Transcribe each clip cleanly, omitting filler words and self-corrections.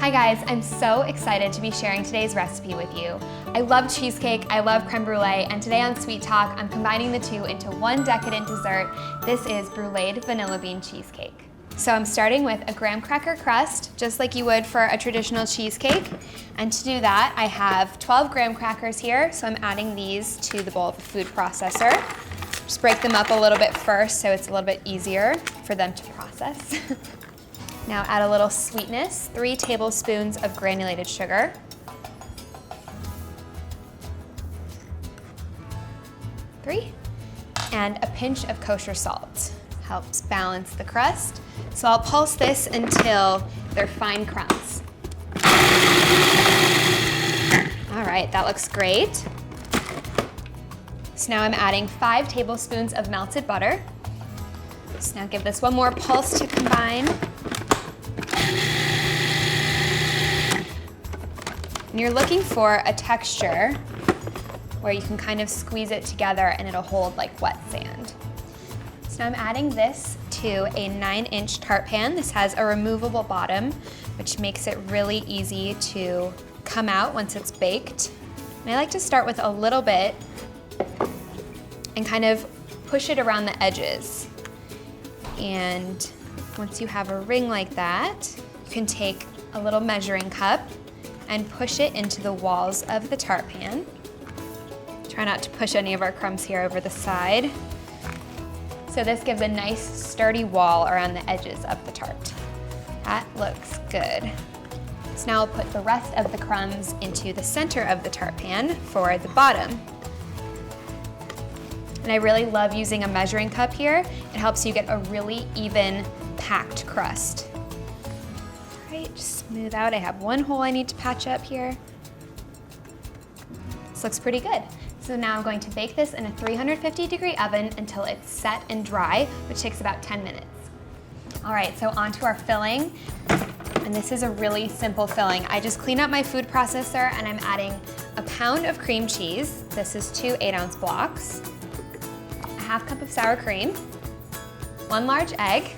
Hi guys, I'm so excited to be sharing today's recipe with you. I love cheesecake, I love creme brulee, and today on Sweet Talk, I'm combining the two into one decadent dessert. This is Brûléed vanilla bean cheesecake. So I'm starting with a graham cracker crust, just like you would for a traditional cheesecake. And to do that, I have 12 graham crackers here, so I'm adding these to the bowl of a food processor. Just break them up a little bit first so it's a little bit easier for them to process. Now add a little sweetness, 3 tablespoons of granulated sugar. And a pinch of kosher salt. Helps balance the crust. So I'll pulse this until they're fine crumbs. All right, that looks great. So now I'm adding 5 tablespoons of melted butter. So now give this one more pulse to combine. And you're looking for a texture where you can kind of squeeze it together and it'll hold like wet sand. So now I'm adding this to a 9-inch tart pan. This has a removable bottom, which makes it really easy to come out once it's baked. And I like to start with a little bit and kind of push it around the edges. And once you have a ring like that, you can take a little measuring cup and push it into the walls of the tart pan. Try not to push any of our crumbs here over the side. So this gives a nice sturdy wall around the edges of the tart. That looks good. So now I'll put the rest of the crumbs into the center of the tart pan for the bottom. And I really love using a measuring cup here. It helps you get a really even packed crust. All right, just smooth out. I have one hole I need to patch up here. This looks pretty good. So now I'm going to bake this in a 350-degree oven until it's set and dry, which takes about 10 minutes. All right, so onto our filling. And this is a really simple filling. I just clean up my food processor and I'm adding a pound of cream cheese. This is 2 8-ounce blocks. A half cup of sour cream. 1 large egg.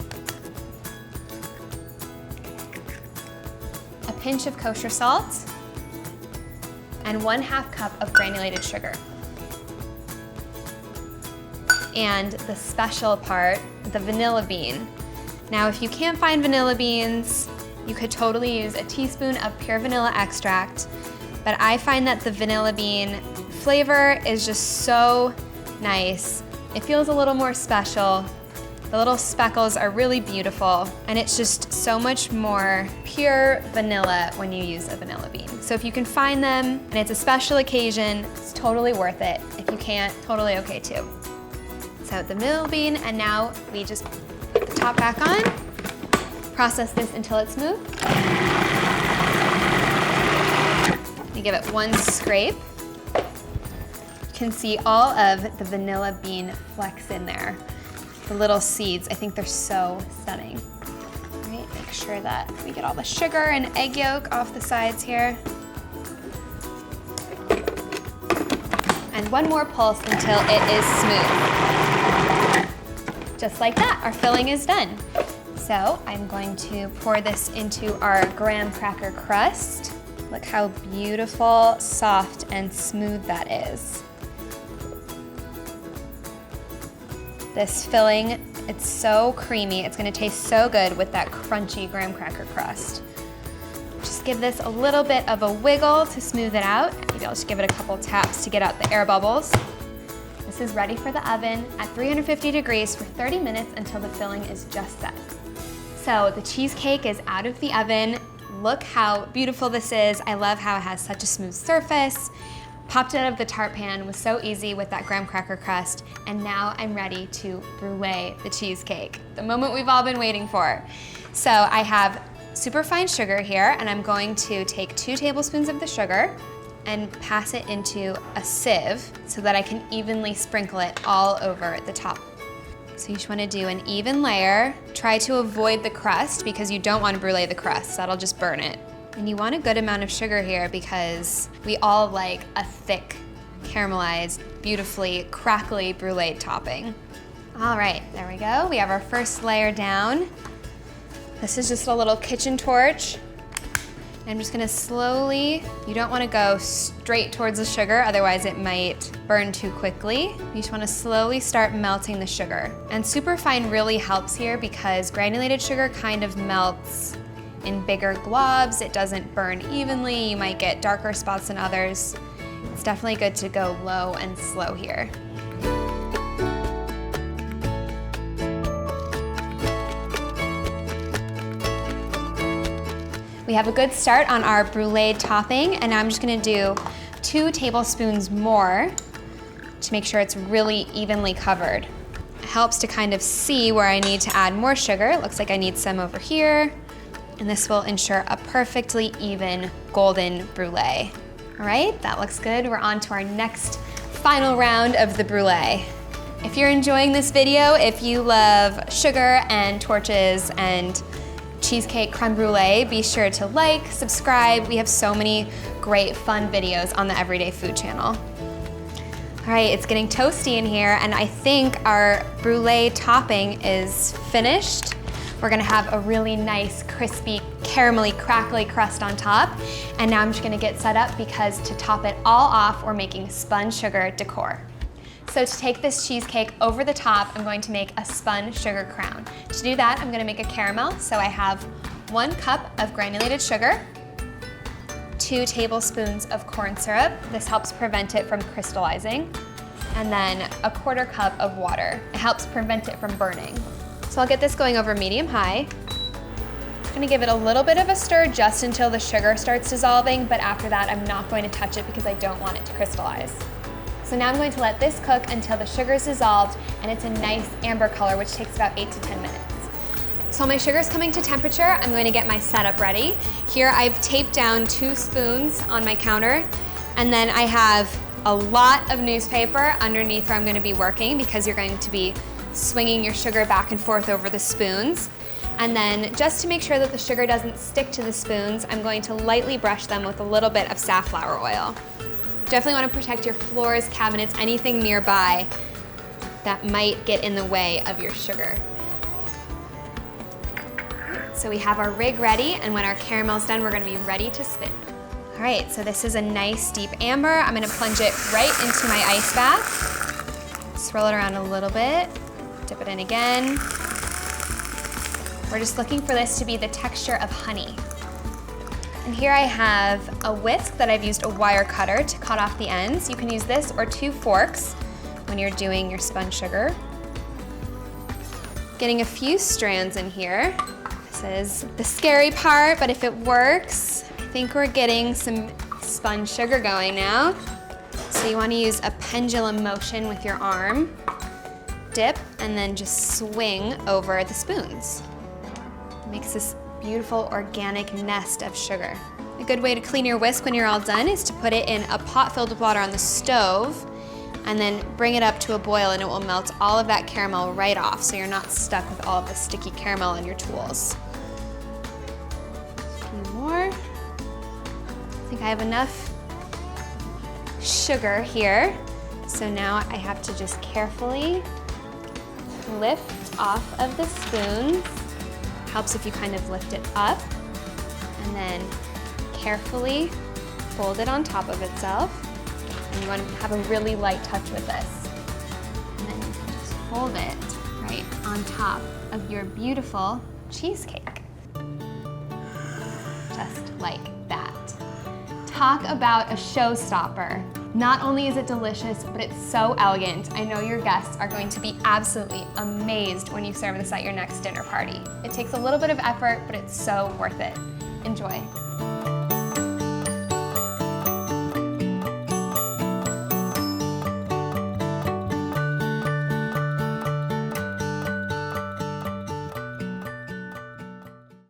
A pinch of kosher salt. And 1/2 cup of granulated sugar. And the special part, the vanilla bean. Now, if you can't find vanilla beans, you could totally use a teaspoon of pure vanilla extract, but I find that the vanilla bean flavor is just so nice. It feels a little more special. The little speckles are really beautiful, and it's just so much more pure vanilla when you use a vanilla bean. So if you can find them, and it's a special occasion, it's totally worth it. If you can't, totally okay too. So the vanilla bean, and now we just put the top back on, process this until it's smooth. You give it one scrape. You can see all of the vanilla bean flecks in there. The little seeds, I think they're so stunning. All right, make sure that we get all the sugar and egg yolk off the sides here. And one more pulse until it is smooth. Just like that, our filling is done. So I'm going to pour this into our graham cracker crust. Look how beautiful, soft, and smooth that is. This filling, it's so creamy. It's gonna taste so good with that crunchy graham cracker crust. Just give this a little bit of a wiggle to smooth it out. Maybe I'll just give it a couple taps to get out the air bubbles. This is ready for the oven at 350 degrees for 30 minutes until the filling is just set. So the cheesecake is out of the oven. Look how beautiful this is. I love how it has such a smooth surface. Popped it out of the tart pan, was so easy with that graham cracker crust, and now I'm ready to brulee the cheesecake, the moment we've all been waiting for. So I have super fine sugar here, and I'm going to take 2 tablespoons of the sugar and pass it into a sieve so that I can evenly sprinkle it all over the top. So you just wanna do an even layer. Try to avoid the crust because you don't wanna brulee the crust, that'll just burn it. And you want a good amount of sugar here because we all like a thick, caramelized, beautifully crackly brulee topping. All right, there we go. We have our first layer down. This is just a little kitchen torch. I'm just gonna slowly, you don't wanna go straight towards the sugar, otherwise it might burn too quickly. You just wanna slowly start melting the sugar. And superfine really helps here because granulated sugar kind of melts in bigger globs. It doesn't burn evenly. You might get darker spots than others. It's definitely good to go low and slow here. We have a good start on our Brûléed topping, and now I'm just gonna do 2 tablespoons more to make sure it's really evenly covered. It helps to kind of see where I need to add more sugar. It looks like I need some over here, and this will ensure a perfectly even golden brulee. All right, that looks good. We're on to our next final round of the brulee. If you're enjoying this video, if you love sugar and torches and cheesecake creme brulee, be sure to like, subscribe. We have so many great fun videos on the Everyday Food channel. All right, it's getting toasty in here, and I think our brulee topping is finished. We're gonna have a really nice, crispy, caramelly, crackly crust on top. And now I'm just gonna get set up because to top it all off, we're making spun sugar decor. So to take this cheesecake over the top, I'm going to make a spun sugar crown. To do that, I'm gonna make a caramel. So I have 1 cup of granulated sugar, 2 tablespoons of corn syrup. This helps prevent it from crystallizing. And then 1/4 cup of water. It helps prevent it from burning. So I'll get this going over medium-high. I'm gonna give it a little bit of a stir just until the sugar starts dissolving, but after that, I'm not going to touch it because I don't want it to crystallize. So now I'm going to let this cook until the sugar's dissolved and it's a nice amber color, which takes about 8 to 10 minutes. So my sugar's coming to temperature. I'm going to get my setup ready. Here I've taped down 2 spoons on my counter, and then I have a lot of newspaper underneath where I'm gonna be working because you're going to be swinging your sugar back and forth over the spoons. And then just to make sure that the sugar doesn't stick to the spoons, I'm going to lightly brush them with a little bit of safflower oil. Definitely want to protect your floors, cabinets, anything nearby that might get in the way of your sugar. So we have our rig ready, and when our caramel's done, we're going to be ready to spin. All right, so this is a nice deep amber. I'm going to plunge it right into my ice bath. Swirl it around a little bit, dip it in again. We're just looking for this to be the texture of honey. And here I have a whisk that I've used a wire cutter to cut off the ends. You can use this or 2 forks when you're doing your spun sugar. Getting a few strands in here. This is the scary part, but if it works, I think we're getting some spun sugar going now. So you want to use a pendulum motion with your arm. Dip and then just swing over the spoons. It makes this beautiful organic nest of sugar. A good way to clean your whisk when you're all done is to put it in a pot filled with water on the stove and then bring it up to a boil, and it will melt all of that caramel right off so you're not stuck with all of the sticky caramel in your tools. A few more. I think I have enough sugar here. So now I have to just carefully lift off of the spoons. Helps if you kind of lift it up and then carefully fold it on top of itself. And you want to have a really light touch with this. And then you can just hold it right on top of your beautiful cheesecake. Just like that. Talk about a showstopper. Not only is it delicious, but it's so elegant. I know your guests are going to be absolutely amazed when you serve this at your next dinner party. It takes a little bit of effort, but it's so worth it. Enjoy.